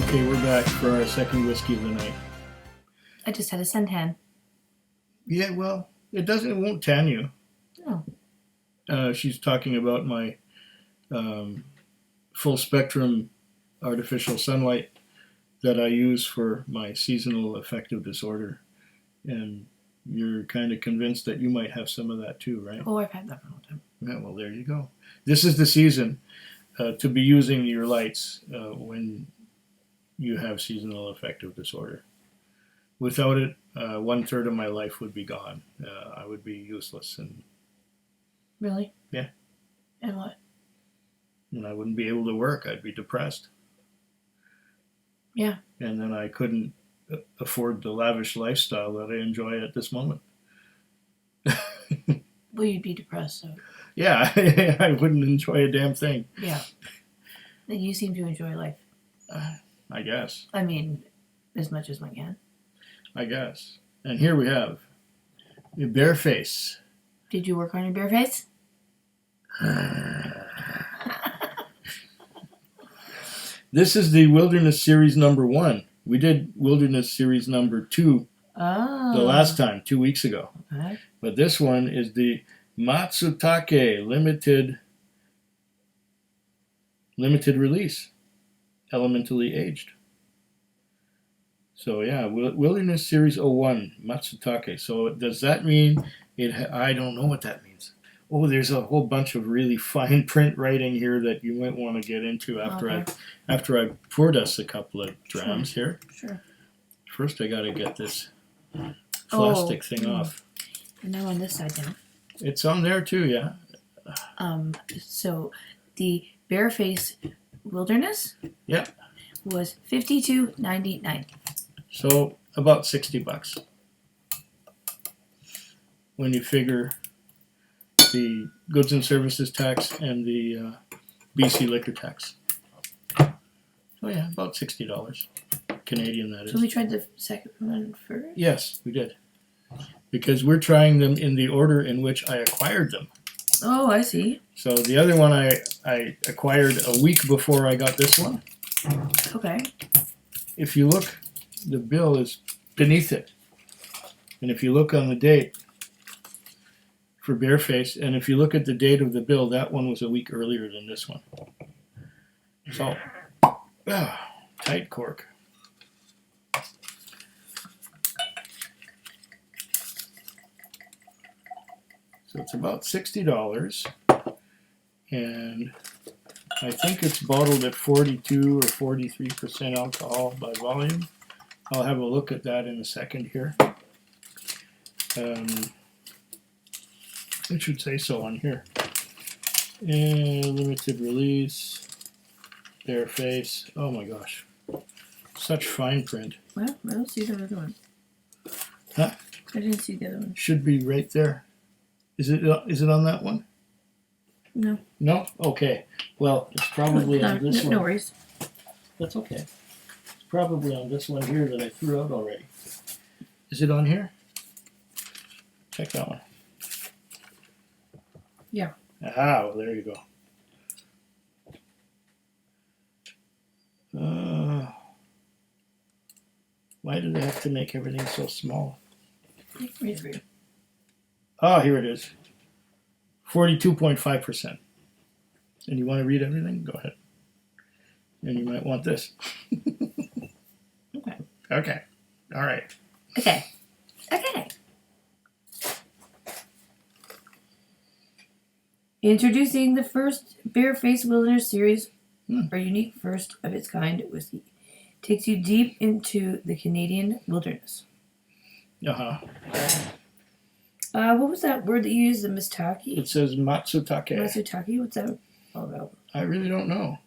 Okay, we're back for our second whiskey of the night. I just had a suntan. Yeah, well, it won't tan you. Oh. She's talking about my full spectrum artificial sunlight that I use for my seasonal affective disorder. And you're kind of convinced that you might have some of that too, right? Oh, I've had that for a long time. Yeah, well, there you go. This is the season to be using your lights when you have seasonal affective disorder. Without it, 1/3 of my life would be gone. I would be useless, and Really? Yeah. And what? I wouldn't be able to work. I'd be depressed. Yeah. And then I couldn't afford the lavish lifestyle that I enjoy at this moment. Well, you'd be depressed, so. Yeah, I wouldn't enjoy a damn thing. Yeah. And you seem to enjoy life. I guess. I mean, as much as one can. I guess. And here we have the Bearface. Did you work on your Bearface? This is the Wilderness Series number 1. We did Wilderness Series number 2 the last time, 2 weeks ago. Okay. But this one is the Matsutake limited release, elementally aged. So yeah, Wilderness Series 01, Matsutake. So does that mean I don't know what that means. Oh, there's a whole bunch of really fine print writing here that you might want to get into after I poured us a couple of drams here. Sure. First, I got to get this plastic thing off. And now on this side now. It's on there too, yeah. So the Bearface Wilderness. Yep. Was $52.99. So about $60 when you figure the goods and services tax and the BC liquor tax. So yeah, about $60 Canadian, that is. So we tried the second one first? Yes, we did. Because we're trying them in the order in which I acquired them. Oh, I see. So the other one I acquired a week before I got this one. Okay. If you look, the bill is beneath it. And if you look on the date for Bearface, and if you look at the date of the bill, that one was a week earlier than this one. So, tight cork. So it's about $60, and I think it's bottled at 42 or 43% alcohol by volume. I'll have a look at that in a second here. It should say so on here. And limited release, Bearface. Oh my gosh, such fine print. Well, I don't see the other one. Huh? I didn't see the other one. Should be right there. Is it on that one? No. No? Okay. Well, it's probably on this one. No worries. That's okay. It's probably on this one here that I threw out already. Is it on here? Check that one. Yeah. Ah, well, there you go. Why do they have to make everything so small? Read it for you. Oh, here it is. 42.5%. And you want to read everything? Go ahead. And you might want this. Okay. Okay. All right. Okay. Introducing the first Bearface Wilderness Series, a unique first of its kind whiskey. Takes you deep into the Canadian wilderness. Uh-huh. What was that word that you used, the Mistake? It says Matsutake. Matsutake? What's that all about? I really don't know.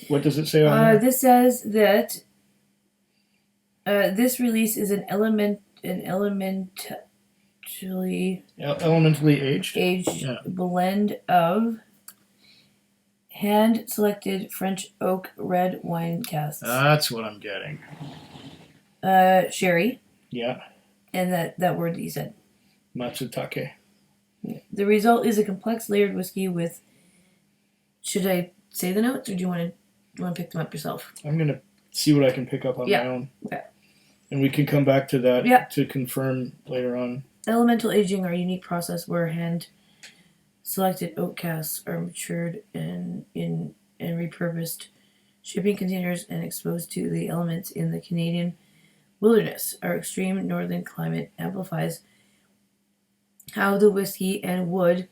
What does it say on there? This says that this release is elementally aged blend of hand-selected French oak red wine casks. That's what I'm getting. Sherry. Yeah. And that word that you said. Matsutake. The result is a complex layered whiskey with. Should I say the notes, or do you want to pick them up yourself? I'm gonna see what I can pick up on my own. Okay. And we can come back to that Yeah. to confirm later on. Elemental aging are a unique process where hand-selected oak casks are matured and repurposed shipping containers and exposed to the elements in the Canadian wilderness. Our extreme northern climate amplifies how the whiskey and wood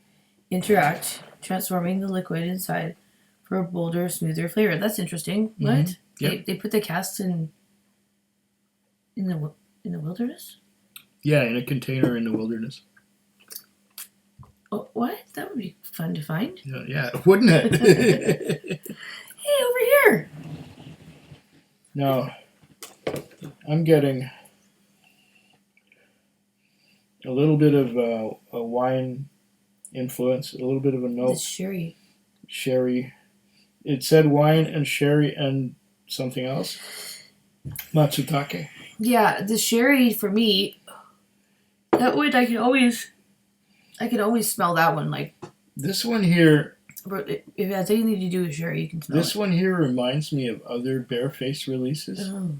interact, transforming the liquid inside for a bolder, smoother flavor. That's interesting. Mm-hmm. What? Yep. They put the casks in the wilderness? Yeah, in a container in the wilderness. Oh, what? That would be fun to find. Yeah, wouldn't it? Hey, over here. Now, I'm getting a little bit of a wine influence, a little bit of a note. It's sherry. Sherry. It said wine and sherry and something else. Matsutake. Yeah, the sherry for me. That would I can always smell that one. Like This one here. if it has anything to do with sherry, you can smell This one here reminds me of other Bearface releases. Oh.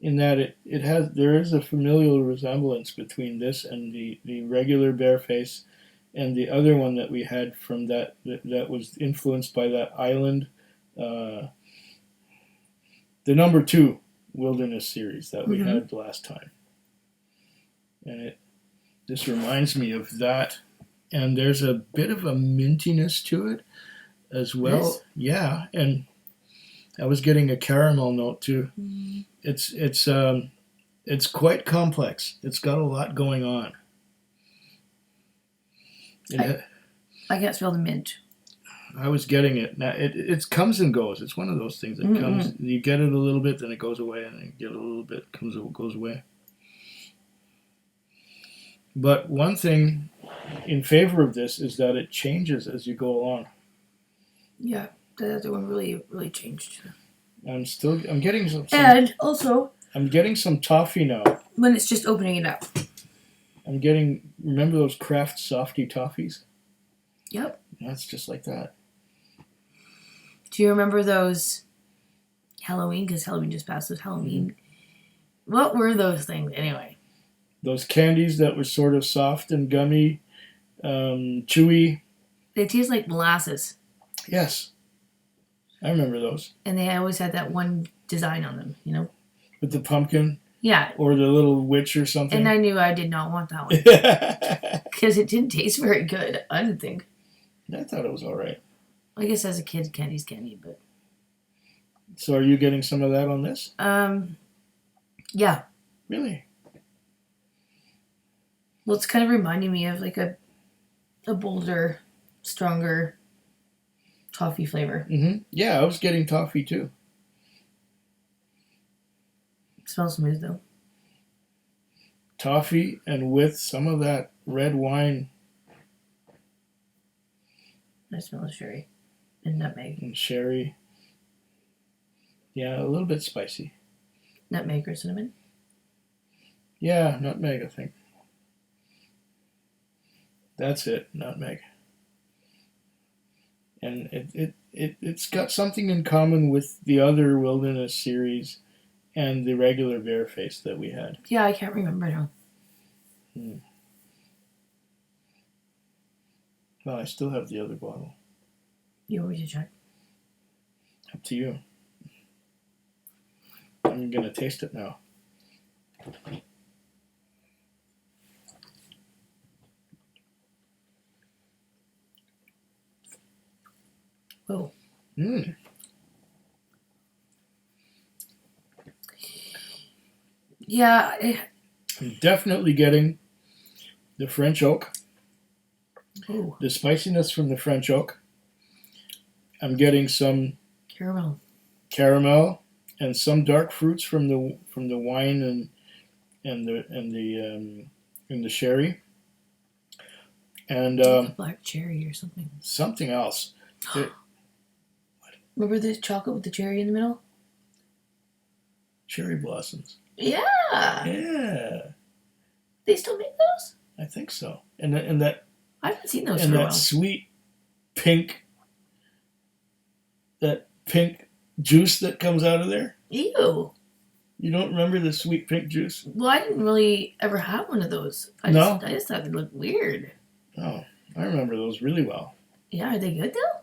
In that there is a familial resemblance between this and the regular Bearface and the other one that we had from that was influenced by that island, the number 2 Wilderness series that we had last time. And this reminds me of that. And there's a bit of a mintiness to it as well. Yes. Yeah, and I was getting a caramel note too. Mm. It's quite complex. It's got a lot going on. I can't smell the mint. I was getting it. Now it comes and goes. It's one of those things that comes. You get it a little bit, then it goes away, and then you get it a little bit, goes away. But one thing in favor of this is that it changes as you go along. Yeah, the other one really changed. I'm getting some. And also, I'm getting some toffee now. when it's just opening it up. I'm getting. Remember those Kraft Softy toffees? Yep. That's just like that. Do you remember those Halloween? Because Halloween just passed. Those Halloween. What were those things anyway? Those candies that were sort of soft and gummy, chewy. They taste like molasses. Yes. I remember those. And they always had that one design on them, you know? With the pumpkin. Yeah. Or the little witch or something. And I knew I did not want that one. Because it didn't taste very good, I didn't think. I thought it was all right. I guess as a kid, candy's candy, but... So are you getting some of that on this? Yeah. Really? Well, it's kind of reminding me of like a bolder, stronger toffee flavor. Mm-hmm. Yeah, I was getting toffee too. It smells smooth though. Toffee and with some of that red wine. I smell the sherry and nutmeg. And sherry. Yeah, a little bit spicy. Nutmeg or cinnamon? Yeah, nutmeg, I think. That's it, nutmeg. And it's got something in common with the other Wilderness series and the regular Bearface that we had. Yeah, I can't remember now. Well, I still have the other bottle. You want me to check? Up to you. I'm going to taste it now. Oh. Mm. Yeah. I'm definitely getting the French oak. Oh. The spiciness from the French oak. I'm getting some caramel and some dark fruits from the wine and the sherry. And Like a black cherry or something. something else. Remember the chocolate with the cherry in the middle? Cherry blossoms. Yeah. Yeah, They still make those? I think so. And that I haven't seen those and for a that while. sweet pink, juice that comes out of there? Ew. You don't remember the sweet pink juice? Well, I didn't really ever have one of those. I just thought they looked weird. Oh, I remember those really well. Yeah, are they good though?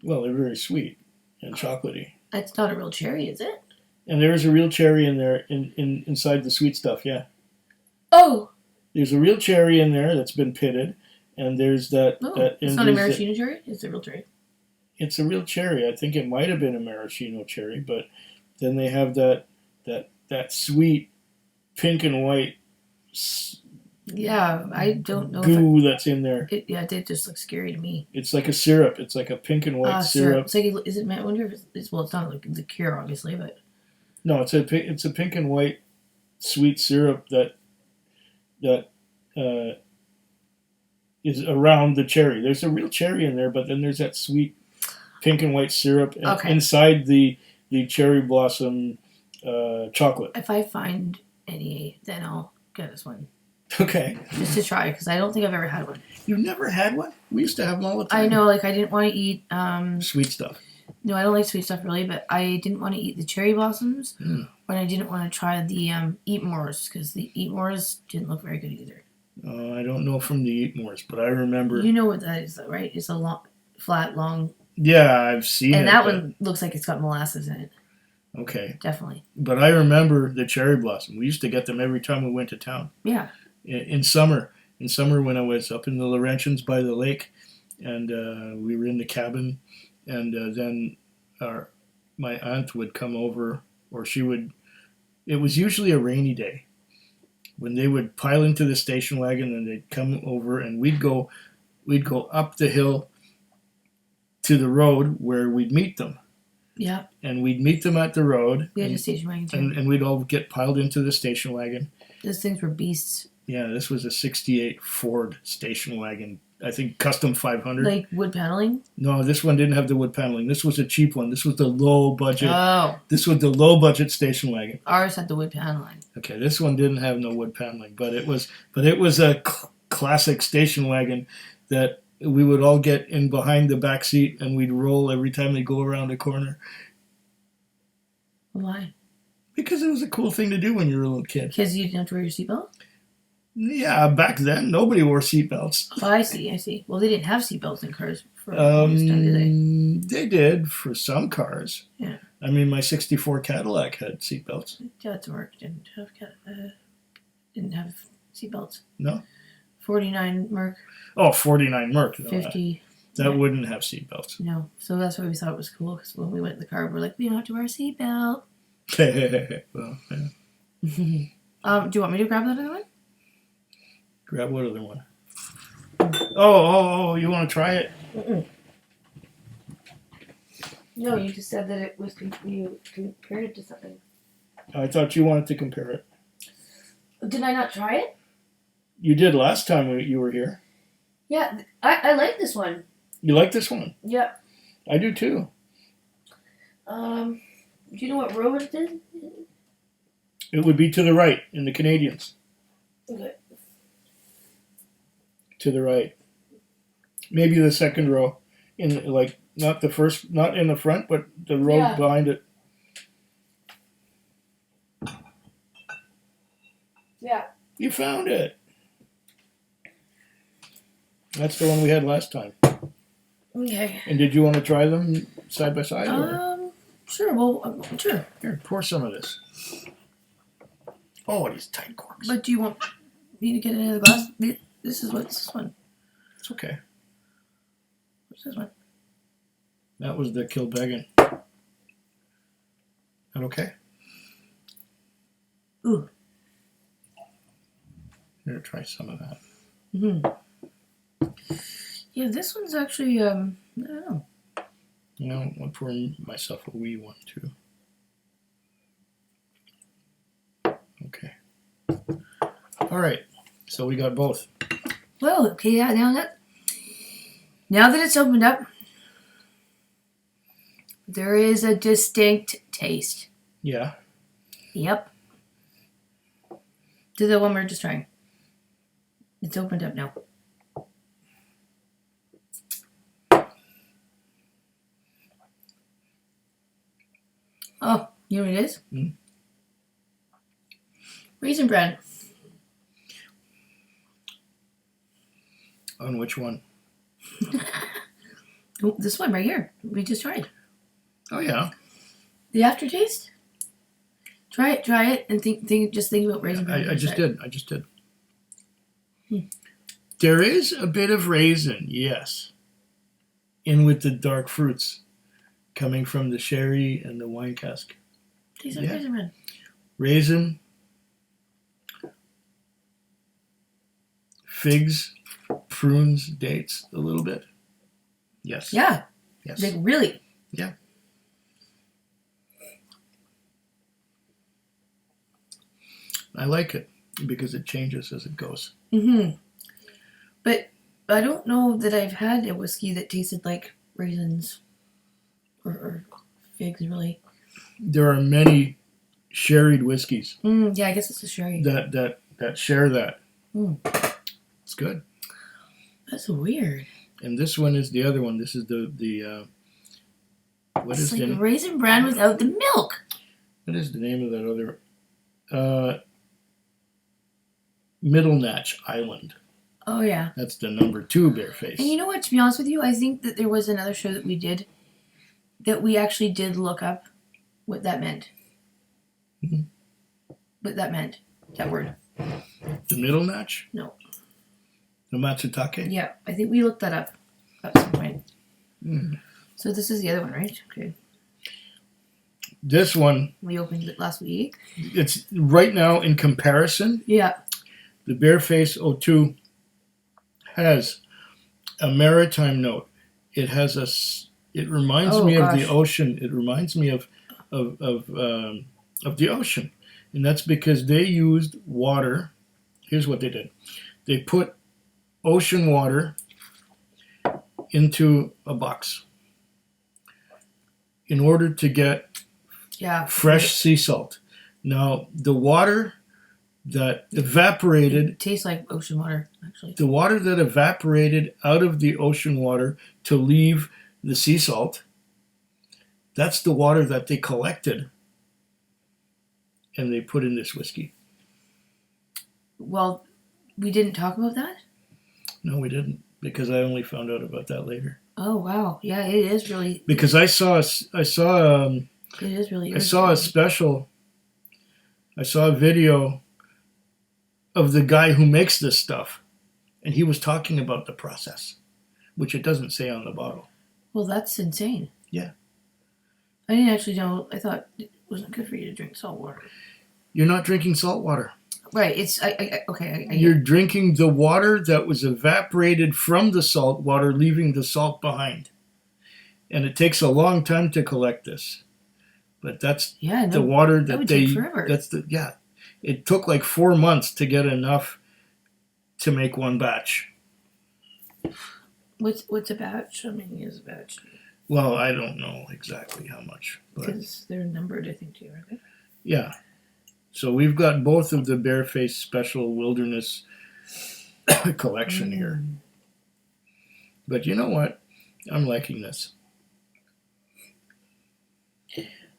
Well, they're very sweet and chocolatey. That's not a real cherry, is it? And there is a real cherry in there, inside the sweet stuff, yeah. Oh! There's a real cherry in there that's been pitted, and there's that... it's not a maraschino cherry? It's a real cherry. It's a real cherry. I think it might have been a maraschino cherry, but then they have that sweet pink and white Yeah, I don't know. Goo that's in there. It just looks scary to me. It's like a syrup. It's like a pink and white syrup. It's like, is it? I wonder if it's well, it's not like the cure, obviously, but no, it's a pink and white sweet syrup that is around the cherry. There's a real cherry in there, but then there's that sweet pink and white syrup inside the cherry blossom chocolate. If I find any, then I'll get us one. Okay. Just to try, because I don't think I've ever had one. You've never had one? We used to have them all the time. I know, like I didn't want to eat sweet stuff. No, I don't like sweet stuff really, but I didn't want to eat the cherry blossoms, but I didn't want to try the Eat Mores, because the Eat Mores didn't look very good either. I don't know from the Eat Mores, but I remember. You know what that is, though, right? It's a long, flat, long. Yeah, I've seen it. And that one looks like it's got molasses in it. Okay. Definitely. But I remember the cherry blossom. We used to get them every time we went to town. Yeah. In summer when I was up in the Laurentians by the lake, and we were in the cabin, and then my aunt would come over, or she would. It was usually a rainy day when they would pile into the station wagon, and they'd come over, and we'd go up the hill to the road where we'd meet them. Yeah. And we'd meet them at the road. We had a station wagon too. And we'd all get piled into the station wagon. Those things were beasts. Yeah, this was a 68 Ford station wagon. I think custom 500. Like wood paneling? No, this one didn't have the wood paneling. This was a cheap one. This was the low budget. Oh. This was the low budget station wagon. Ours had the wood paneling. Okay, this one didn't have no wood paneling, but it was a classic station wagon that we would all get in behind the back seat, and we'd roll every time they go around a corner. Why? Because it was a cool thing to do when you were a little kid. Because you didn't have to wear your seatbelt? Yeah, back then nobody wore seatbelts. Oh, I see. Well, they didn't have seatbelts in cars for most time, did they? They did for some cars. Yeah. I mean, my '64 Cadillac had seatbelts. Dad's work didn't have seatbelts. No. 49 Merc. Oh, 49 Merc. No, 50. That wouldn't have seatbelts. No. So that's why we thought it was cool, because when we went in the car, we're like, we don't have to wear a seatbelt. Well, yeah. Do you want me to grab that other one? Grab what other one? Oh, you want to try it? Mm-mm. No, you just said that it was you compared it to something. I thought you wanted to compare it. Did I not try it? You did last time you were here. Yeah, I like this one. You like this one? Yeah. I do too. Do you know what row it is? It would be to the right in the Canadians. Okay. To the right. Maybe the second row. Not the first, not in the front, but the row behind it. Yeah. You found it. That's the one we had last time. Okay. And did you want to try them side by side? Sure. Well, sure. Here, pour some of this. Oh, these tight corks. But do you want me to get another glass? What's this one? It's okay. What's this one? That was the Kilbeggan. That okay? Ooh. Here, try some of that. Yeah, this one's actually, I don't know. You know, I'll pour myself a wee one too. Okay. All right. So we got both. Well, okay, yeah, now that it's opened up, there is a distinct taste. Yeah. Yep. To the one we're just trying. It's opened up now. Oh, you know what it is? Hmm? Raisin Bran. On which one? Oh, this one right here. We just tried. Oh yeah. The aftertaste? Try it, and just think about Raisin Bran. I just did. I just did. Hmm. There is a bit of raisin, yes, in with the dark fruits coming from the sherry and the wine cask. Tastes like Yeah. Raisin Bran. Raisin, figs, prunes, dates, a little bit. Yes. Yeah, Yes. like really. Yeah. I like it because it changes as it goes. Mm-hmm. But I don't know that I've had a whiskey that tasted like raisins or figs, really. There are many sherried whiskeys Yeah, I guess it's a sherry. that share that. Mm. It's good. That's weird. And this one is the other one. This is the what It's is like the Raisin Bran without the milk. what is the name of that other Middle Natch Island? Oh, yeah. That's the number 2 Bearface. And you know what, to be honest with you, I think that there was another show that we did that we actually did look up what that meant. Mhm. What that meant. That word. The Middle Natch? No. The Matsutake? Yeah, I think we looked that up at some point. Mm. So this is the other one, right? Okay. This one, We opened it last week. it's right now in comparison. Yeah. The Bearface 02 has a maritime note. It has it reminds Oh, me of gosh. the ocean. It reminds me of the ocean, and that's because they used water. Here's what they did: they put ocean water into a box in order to get Yeah. fresh sea salt. Now, the water that evaporated, It tastes like ocean water, actually. the water that evaporated out of the ocean water to leave the sea salt, that's the water that they collected and they put in this whiskey. Well, we didn't talk about that? No, we didn't, because I only found out about that later. Oh, wow. Yeah, it is really... Because I saw a special, I saw a video of the guy who makes this stuff, and he was talking about the process, which it doesn't say on the bottle. Well, that's insane. Yeah. I didn't actually know. I thought it wasn't good for you to drink salt water. You're not drinking salt water. Right. It's... okay. You're drinking the water that was evaporated from the salt water, leaving the salt behind. And it takes a long time to collect this. But that's the water that would they... take forever. It took like 4 months to get enough to make one batch. What's a batch? How many is a batch? Well, I don't know exactly how much. Because they're numbered, I think, too, aren't they? Yeah. So we've got both of the Bearface Special Wilderness collection here. But you know what? I'm liking this.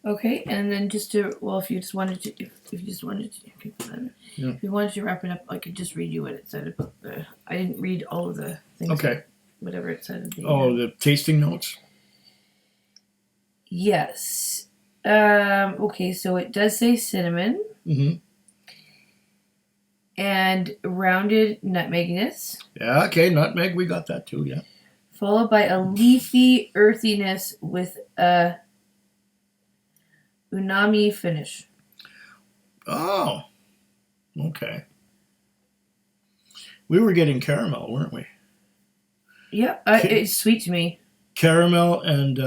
Okay, and then if you wanted to wrap it up, I could just read you what it said about I didn't read all of the things. Okay. Whatever it said. The tasting notes? Yes. Okay, so it does say cinnamon. Mm-hmm. And rounded nutmeginess. Yeah, okay, nutmeg, we got that too, yeah. Followed by a leafy earthiness with a umami finish. Oh, okay. We were getting caramel, weren't we? Yeah, it's sweet to me. Caramel and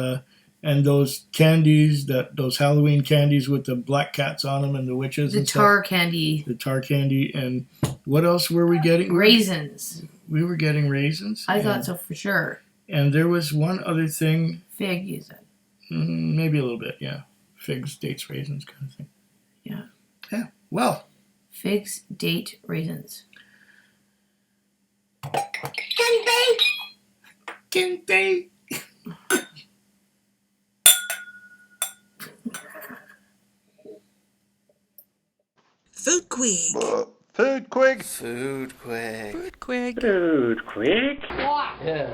those candies, those Halloween candies with the black cats on them and the witches. The tar candy. The tar candy, and what else were we getting? Raisins. We were getting raisins. I thought so for sure. And there was one other thing. Fig, you said. Maybe a little bit, yeah. Figs, dates, raisins, kind of thing. Yeah. Yeah. Well. Figs, date, raisins. Kente. Quig. Food quick. Food quick. Food Quig. Food quick. Yeah.